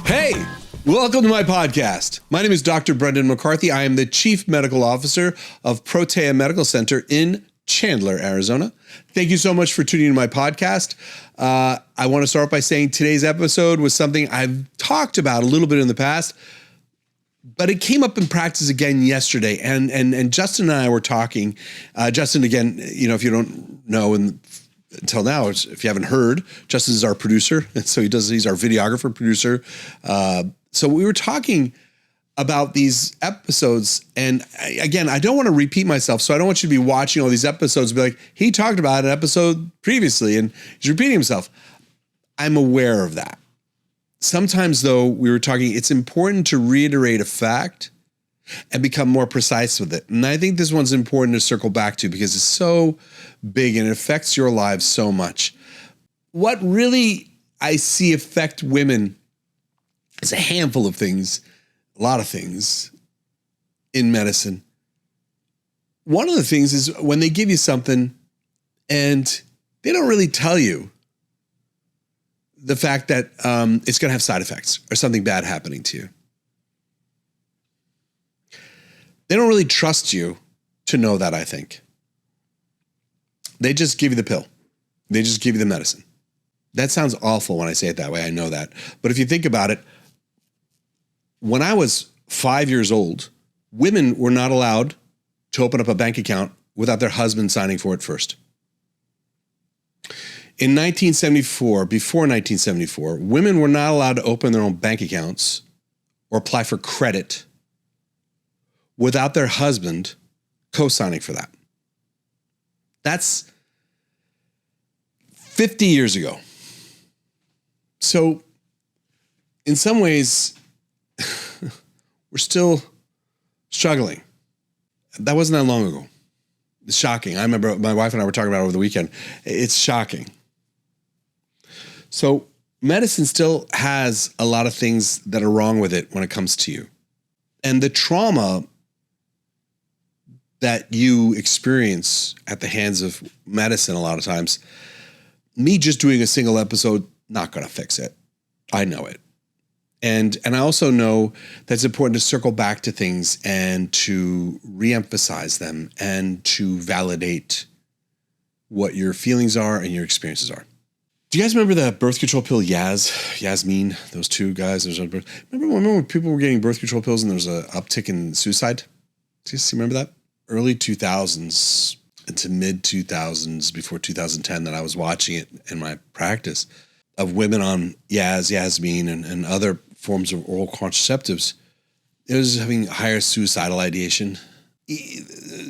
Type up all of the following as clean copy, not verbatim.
Hey, welcome to my podcast. My name is Dr. Brendan McCarthy. I am the Chief Medical Officer of Protea Medical Center in Chandler, Arizona. Thank you so much for tuning into my podcast. I want to start by saying today's episode was something I've talked about a little bit in the past, but it came up in practice again yesterday. And Justin and I were talking. Justin, again, if you don't know, until now, if you haven't heard, Justin is our producer. And so he's our videographer, producer. So we were talking about these episodes. And again, I don't want to repeat myself. So I don't want you to be watching all these episodes and be like, he talked about an episode previously and he's repeating himself. I'm aware of that. Sometimes, though, we were talking, it's important to reiterate a fact and become more precise with it. And I think this one's important to circle back to because it's so big and it affects your lives so much. What really I see affect women is a handful of things, a lot of things in medicine. One of the things is when they give you something and they don't really tell you the fact that it's going to have side effects or something bad happening to you. They don't really trust you to know that, I think. They just give you the pill. They just give you the medicine. That sounds awful when I say it that way. I know that. But if you think about it, when I was 5 years old, women were not allowed to open up a bank account without their husband signing for it first. In 1974, before 1974, women were not allowed to open their own bank accounts or apply for credit without their husband co-signing for that. That's 50 years ago. So in some ways, we're still struggling. That wasn't that long ago. It's shocking. I remember my wife and I were talking about it over the weekend. It's shocking. So medicine still has a lot of things that are wrong with it when it comes to you. And the trauma that you experience at the hands of medicine a lot of times, me just doing a single episode, not going to fix it. I know it. And I also know that it's important to circle back to things and to reemphasize them and to validate what your feelings are and your experiences are. Do you guys remember the birth control pill Yasmin, those two guys? Remember when people were getting birth control pills and there was an uptick in suicide? Do you guys remember that? Early 2000s into mid 2000s, before 2010, that I was watching it in my practice of women on Yasmin and other forms of oral contraceptives. It was having higher suicidal ideation.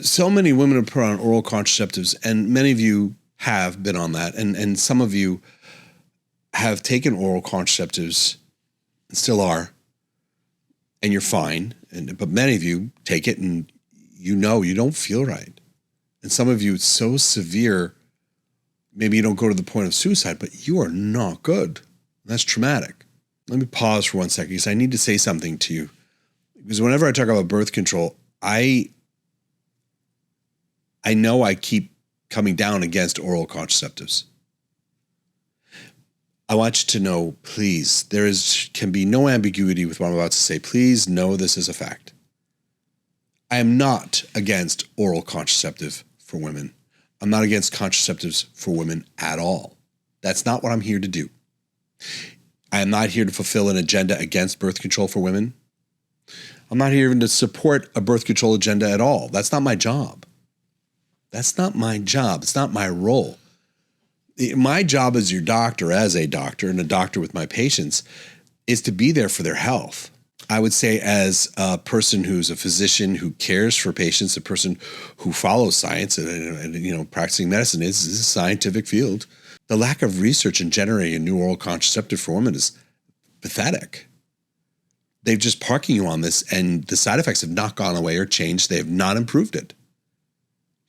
So many women are put on oral contraceptives, and many of you have been on that, and some of you have taken oral contraceptives and still are, and you're fine. But many of you take it and you don't feel right. And some of you, it's so severe, maybe you don't go to the point of suicide, but you are not good. That's traumatic. Let me pause for 1 second because I need to say something to you. Because whenever I talk about birth control, I know I keep coming down against oral contraceptives. I want you to know, please, can be no ambiguity with what I'm about to say. Please know this is a fact. I am not against oral contraceptive for women. I'm not against contraceptives for women at all. That's not what I'm here to do. I am not here to fulfill an agenda against birth control for women. I'm not here even to support a birth control agenda at all. That's not my job. That's not my job. It's not my role. My job as a doctor and a doctor with my patients is to be there for their health. I would say as a person who's a physician who cares for patients, a person who follows science and practicing medicine is a scientific field. The lack of research in generating a new oral contraceptive for women is pathetic. They're just parking you on this, and the side effects have not gone away or changed. They have not improved it.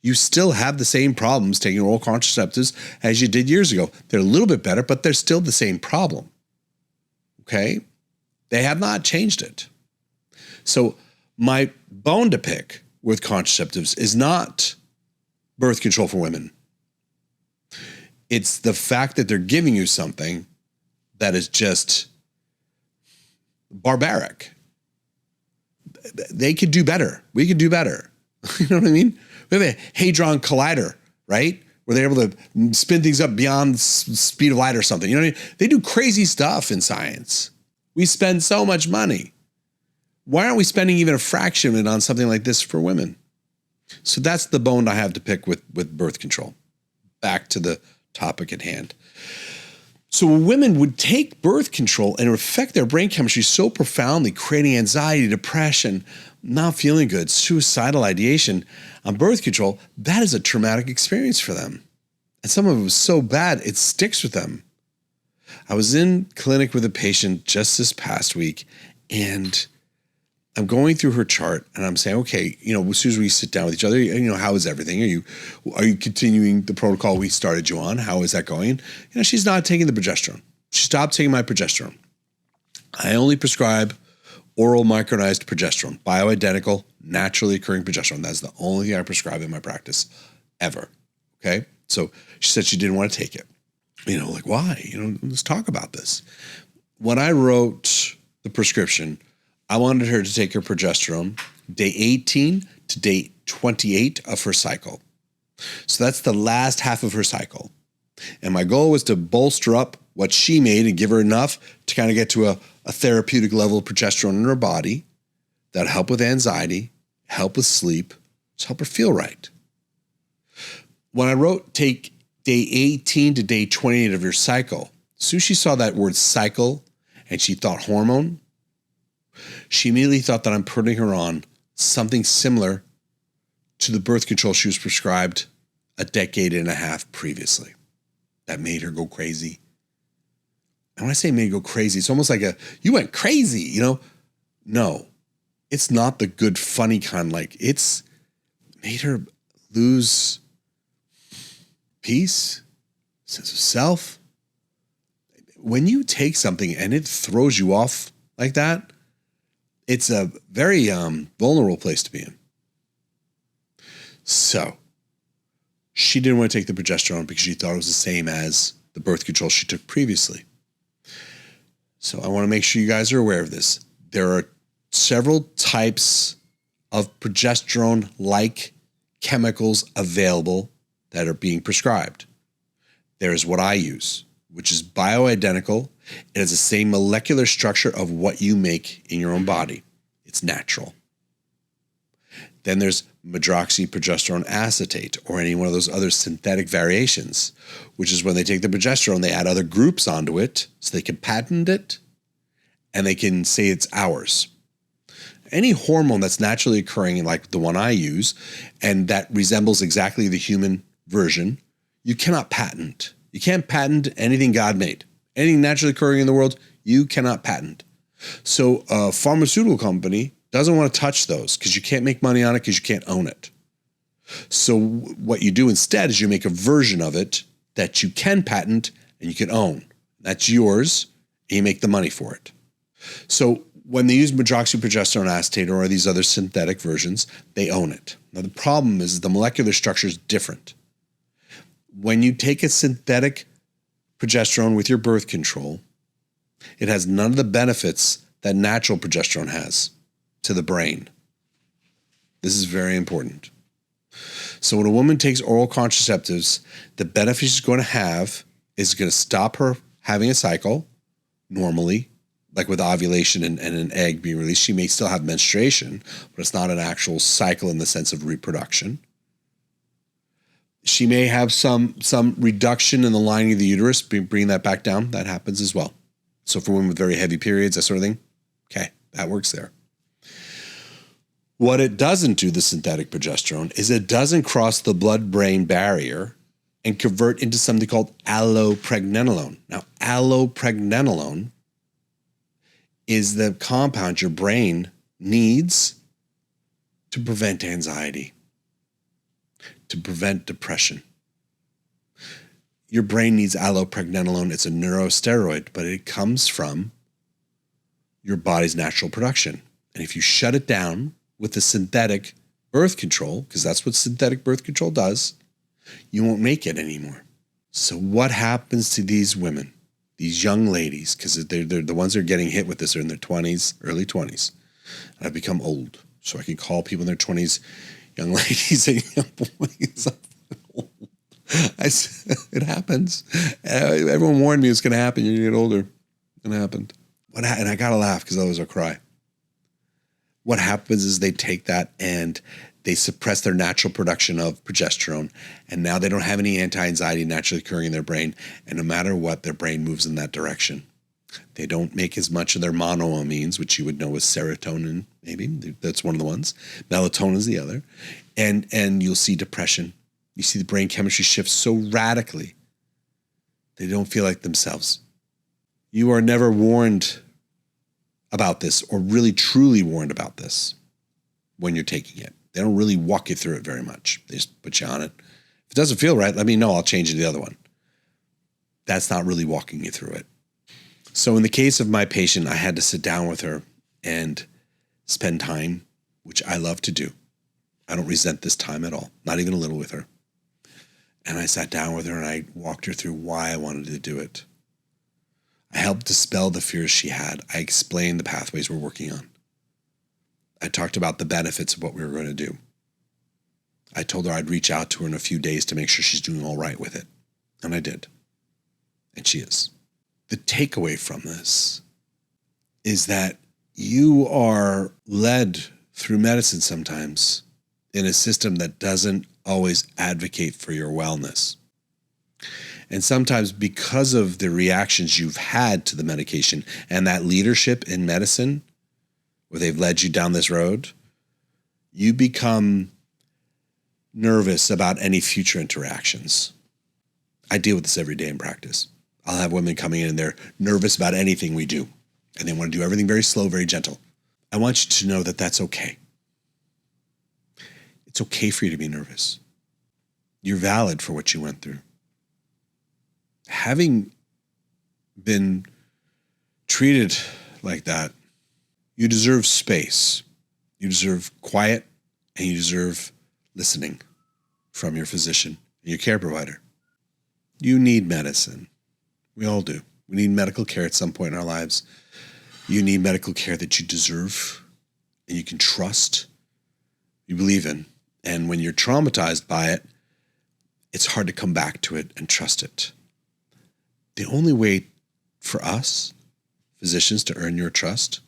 You still have the same problems taking oral contraceptives as you did years ago. They're a little bit better, but they're still the same problem. Okay? They have not changed it. So my bone to pick with contraceptives is not birth control for women. It's the fact that they're giving you something that is just barbaric. They could do better. We could do better. You know what I mean? We have a Hadron Collider, right? Where they're able to spin things up beyond the speed of light or something. You know what I mean? They do crazy stuff in science. We spend so much money. Why aren't we spending even a fraction of it on something like this for women? So that's the bone I have to pick with birth control. Back to the topic at hand. So women would take birth control and it would affect their brain chemistry so profoundly, creating anxiety, depression, not feeling good, suicidal ideation on birth control. That is a traumatic experience for them. And some of it was so bad, it sticks with them. I was in clinic with a patient just this past week, and I'm going through her chart and I'm saying, okay, as soon as we sit down with each other, how is everything? Are you continuing the protocol we started you on? How is that going? She's not taking the progesterone. She stopped taking my progesterone. I only prescribe oral micronized progesterone, bioidentical, naturally occurring progesterone. That's the only thing I prescribe in my practice ever. Okay. So she said she didn't want to take it. Like, why? Let's talk about this. When I wrote the prescription, I wanted her to take her progesterone day 18 to day 28 of her cycle. So that's the last half of her cycle. And my goal was to bolster up what she made and give her enough to kind of get to a therapeutic level of progesterone in her body that'd help with anxiety, help with sleep, just help her feel right. When I wrote take day 18 to day 28 of your cycle, as soon as she saw that word cycle and she thought hormone, she immediately thought that I'm putting her on something similar to the birth control she was prescribed a decade and a half previously. That made her go crazy. And when I say made her go crazy, it's almost like you went crazy, No, it's not the good, funny kind. Like, it's made her lose peace, sense of self. When you take something and it throws you off like that, it's a very vulnerable place to be in. So she didn't want to take the progesterone because she thought it was the same as the birth control she took previously. So I want to make sure you guys are aware of this. There are several types of progesterone-like chemicals available that are being prescribed. There's what I use, which is bioidentical. It has the same molecular structure of what you make in your own body. It's natural. Then there's medroxyprogesterone acetate, or any one of those other synthetic variations, which is when they take the progesterone, they add other groups onto it so they can patent it and they can say it's ours. Any hormone that's naturally occurring, like the one I use, and that resembles exactly the human version, you cannot patent. You can't patent anything God made. Anything naturally occurring in the world, you cannot patent. So a pharmaceutical company doesn't want to touch those because you can't make money on it because you can't own it. So what you do instead is you make a version of it that you can patent and you can own. That's yours, and you make the money for it. So when they use medroxyprogesterone acetate or these other synthetic versions, they own it. Now the problem is the molecular structure is different. When you take a synthetic progesterone with your birth control, it has none of the benefits that natural progesterone has to the brain. This is very important. So when a woman takes oral contraceptives, the benefit she's going to have is going to stop her having a cycle normally, like with ovulation and an egg being released. She may still have menstruation, but it's not an actual cycle in the sense of reproduction. She may have some reduction in the lining of the uterus, bringing that back down. That happens as well. So for women with very heavy periods, that sort of thing, okay, that works there. What it doesn't do, the synthetic progesterone, is it doesn't cross the blood-brain barrier and convert into something called allopregnanolone. Now, allopregnanolone is the compound your brain needs to prevent anxiety, to prevent depression. Your brain needs allopregnanolone. It's a neurosteroid, but it comes from your body's natural production. And if you shut it down with the synthetic birth control, because that's what synthetic birth control does, you won't make it anymore. So what happens to these women? these young ladies, because they're the ones that are getting hit with this are in their 20s, early 20s. And I've become old, so I can call people in their 20s young ladies and young boys. It happens. Everyone warned me it's going to happen. You're going to get older. It happened. And I got to laugh because otherwise I'll cry. What happens is they take that and they suppress their natural production of progesterone, and now they don't have any anti-anxiety naturally occurring in their brain, and no matter what, their brain moves in that direction. They don't make as much of their monoamines, which you would know as serotonin, maybe. That's one of the ones. Melatonin is the other. And you'll see depression. You see the brain chemistry shift so radically, they don't feel like themselves. You are never warned about this, or really truly warned about this when you're taking it. They don't really walk you through it very much. They just put you on it. If it doesn't feel right, let me know. I'll change it to the other one. That's not really walking you through it. So in the case of my patient, I had to sit down with her and spend time, which I love to do. I don't resent this time at all, not even a little with her. And I sat down with her and I walked her through why I wanted to do it. I helped dispel the fears she had. I explained the pathways we're working on. I talked about the benefits of what we were going to do. I told her I'd reach out to her in a few days to make sure she's doing all right with it. And I did. And she is. The takeaway from this is that you are led through medicine sometimes in a system that doesn't always advocate for your wellness. And sometimes because of the reactions you've had to the medication and that leadership in medicine, where they've led you down this road, you become nervous about any future interactions. I deal with this every day in practice. I'll have women coming in and they're nervous about anything we do. And they want to do everything very slow, very gentle. I want you to know that that's okay. It's okay for you to be nervous. You're valid for what you went through. Having been treated like that, you deserve space. You deserve quiet, and you deserve listening from your physician and your care provider. You need medicine. We all do. We need medical care at some point in our lives. You need medical care that you deserve and you can trust, you believe in. And when you're traumatized by it, it's hard to come back to it and trust it. The only way for us, physicians, to earn your trust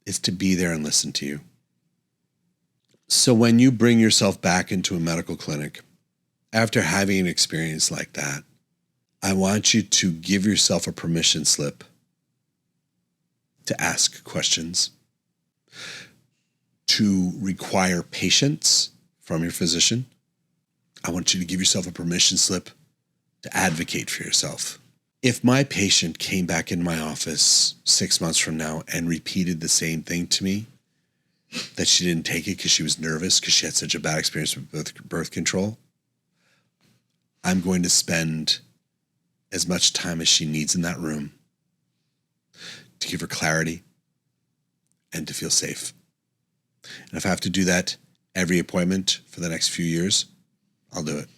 is to be there and listen to you. So when you bring yourself back into a medical clinic, after having an experience like that, I want you to give yourself a permission slip to ask questions, to require patience from your physician. I want you to give yourself a permission slip to advocate for yourself. If my patient came back in my office 6 months from now and repeated the same thing to me, that she didn't take it because she was nervous because she had such a bad experience with birth control, I'm going to spend as much time as she needs in that room to give her clarity and to feel safe. And if I have to do that every appointment for the next few years, I'll do it.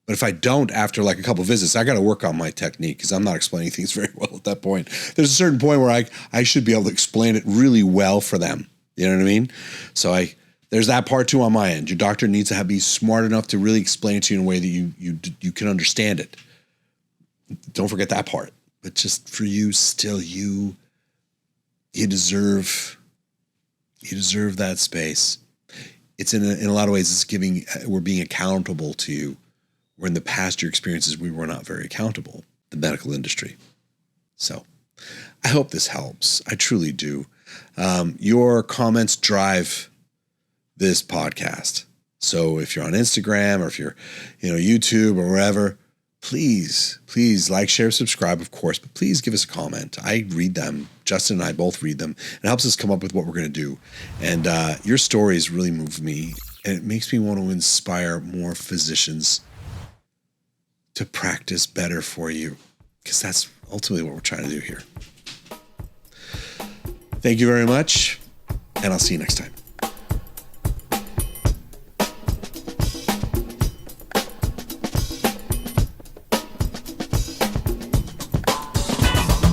But if I don't, after like a couple of visits, I got to work on my technique because I'm not explaining things very well at that point. There's a certain point where I should be able to explain it really well for them. You know what I mean? So there's that part too on my end. Your doctor needs to be smart enough to really explain it to you in a way that you can understand it. Don't forget that part. But just for you, still you deserve that space. It's in a lot of ways, we're being accountable to you. Where in the past, your experiences, we were not very accountable, the medical industry. So I hope this helps. I truly do. Your comments drive this podcast. So if you're on Instagram or if you're, YouTube or wherever, please like, share, subscribe, of course, but please give us a comment. I read them. Justin and I both read them. It helps us come up with what we're going to do. And your stories really move me, and it makes me want to inspire more physicians to practice better for you, because that's ultimately what we're trying to do here. Thank you very much, and I'll see you next time.